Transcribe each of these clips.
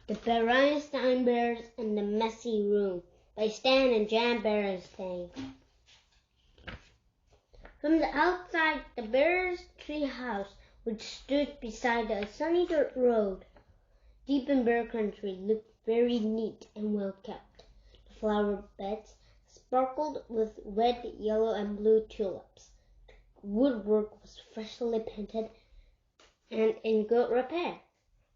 The Berenstain Bears in the Messy Room by Stan and Jan Berenstain. From the outside, the Bears' tree house, which stood beside a sunny dirt road deep in bear country, looked very neat and well kept. The flower beds sparkled with red, yellow, and blue tulips. The woodwork was freshly painted and in good repair.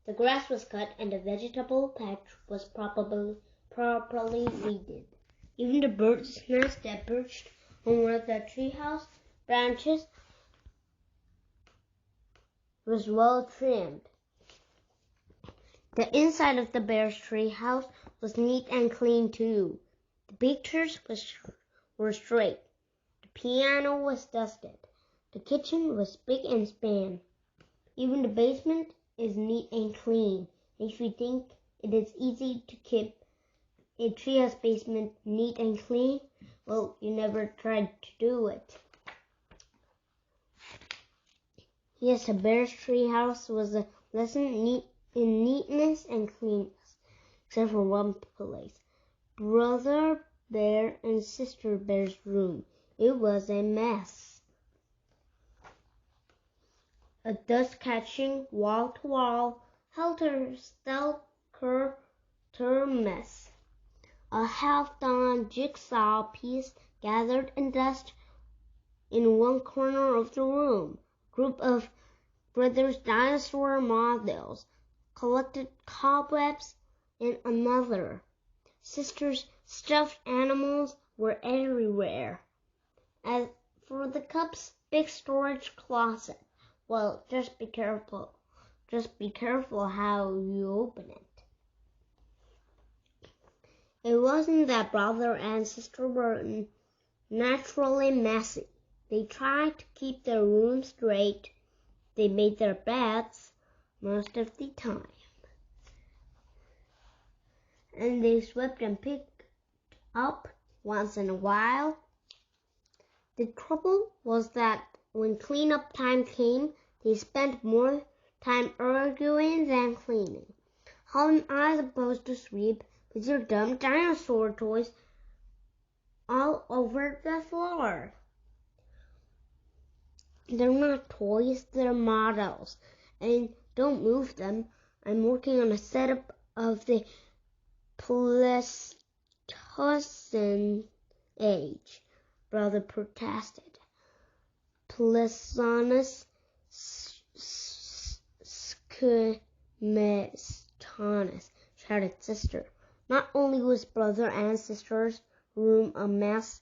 The grass was cut and the vegetable patch was properly weeded. Even the bird's nest that perched on one of the treehouse branches was well trimmed. The inside of the bear's treehouse was neat and clean too. The big chairs were straight. The piano was dusted. The kitchen was big and span. Even the basement is neat and clean. If you think it is easy to keep a treehouse basement neat and clean, well, you never tried to do it. Yes, a bear's treehouse was a lesson in neatness and cleanness, except for one place. Brother Bear and Sister Bear's room. It was a mess. A dust-catching, wall-to-wall, helter-skelter mess. A half-done jigsaw piece gathered in dust in one corner of the room. A group of brothers' dinosaur models collected cobwebs in another. Sister's stuffed animals were everywhere. As for the cup's big storage closet, well, just be careful. Just be careful how you open it. It wasn't that brother and sister were naturally messy. They tried to keep their room straight. They made their beds most of the time. And they swept and picked up once in a while. The trouble was that when cleanup time came, they spent more time arguing than cleaning. How am I supposed to sweep with your dumb dinosaur toys all over the floor? They're not toys, they're models. And don't move them. I'm working on a setup of the Pleistocene age, brother protested. Pleistocene shouted sister. Not only was brother and sister's room a mess,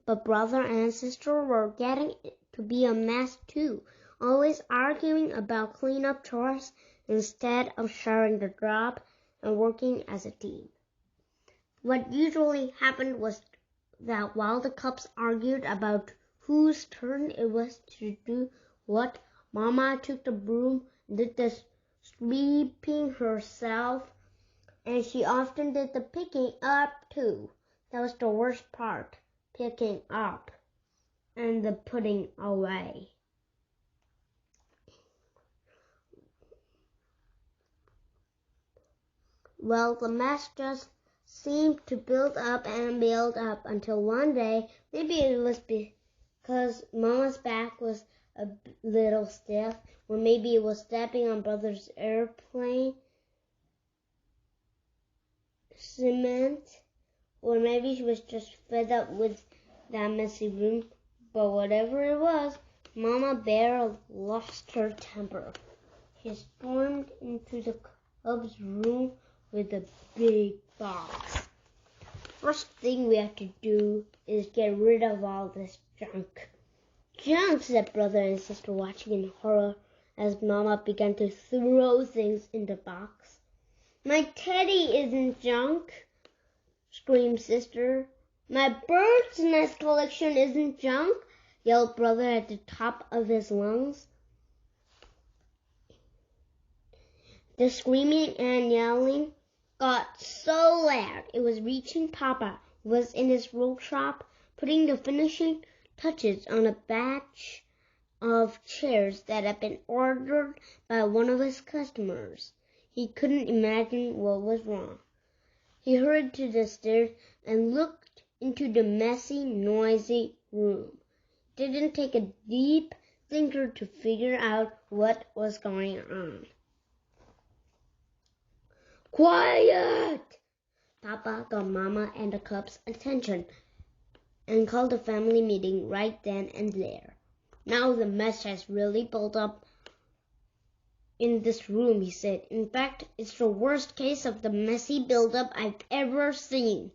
but brother and sister were getting to be a mess too, always arguing about cleanup chores instead of sharing the job and working as a team. What usually happened was that while the cubs argued about whose turn it was to do what, Mama took the broom and did the sweeping herself, and she often did the picking up too. That was the worst part, picking up and the putting away. Well, the mess just seemed to build up and build up until one day, maybe it was because Mama's back was a little stiff, or maybe it was stepping on Brother's airplane cement, or maybe she was just fed up with that messy room. But whatever it was, Mama Bear lost her temper. She stormed into the cub's room with a big box. First thing we have to do is get rid of all this junk. Junk, said brother and sister, watching in horror as Mama began to throw things in the box. My teddy isn't junk, screamed sister. My bird's nest collection isn't junk, yelled brother at the top of his lungs. The screaming and yelling got so loud it was reaching Papa, who was in his workshop putting the finishing touches on a batch of chairs that had been ordered by one of his customers. he couldn't imagine what was wrong. He hurried to the stairs and looked into the messy, noisy room. It didn't take a deep thinker to figure out what was going on. Quiet! Papa got Mama and the cubs' attention and called a family meeting right then and there. Now the mess has really built up in this room, he said. In fact, it's the worst case of the messy buildup I've ever seen.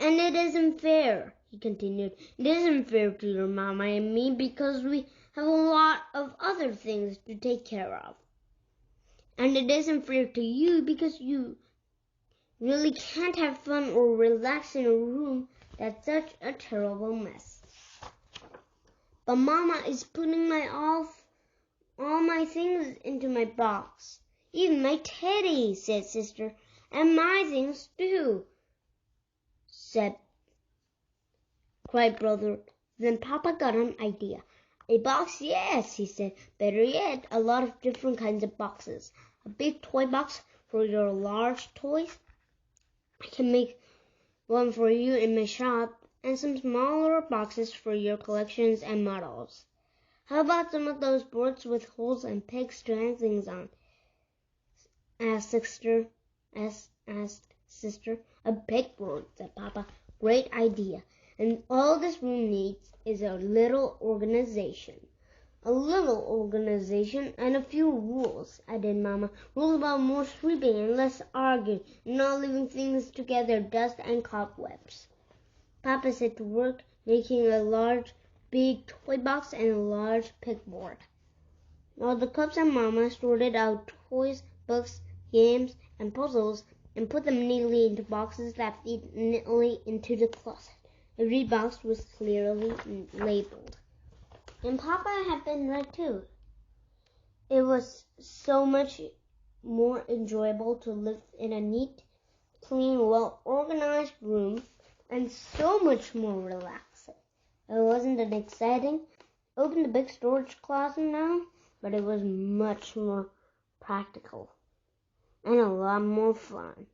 And it isn't fair, he continued. It isn't fair to your Mama and me because we have a lot of other things to take care of. And it isn't fair to you because you really can't have fun or relax in a room that's such a terrible mess. But Mama is putting all my things into my box. Even my teddy, said Sister. And my things too, cried Brother. Then Papa got an idea. A box, yes, he said. Better yet, a lot of different kinds of boxes. A big toy box for your large toys. I can make one for you in my shop, and some smaller boxes for your collections and models. How about some of those boards with holes and pegs to hang things on? Asked Sister. A pegboard, said Papa. Great idea. And all this room needs is a little organization. A little organization and a few rules, added Mama. Rules about more sweeping and less arguing, and not leaving things together, dust and cobwebs. Papa set to work making a big toy box and a large pegboard. While the cubs and Mama sorted out toys, books, games, and puzzles, and put them neatly into boxes that fit neatly into the closet. Every box was clearly labeled. And Papa had been right too. It was so much more enjoyable to live in a neat, clean, well-organized room, and so much more relaxing. It wasn't an exciting, open the big storage closet now, but it was much more practical and a lot more fun.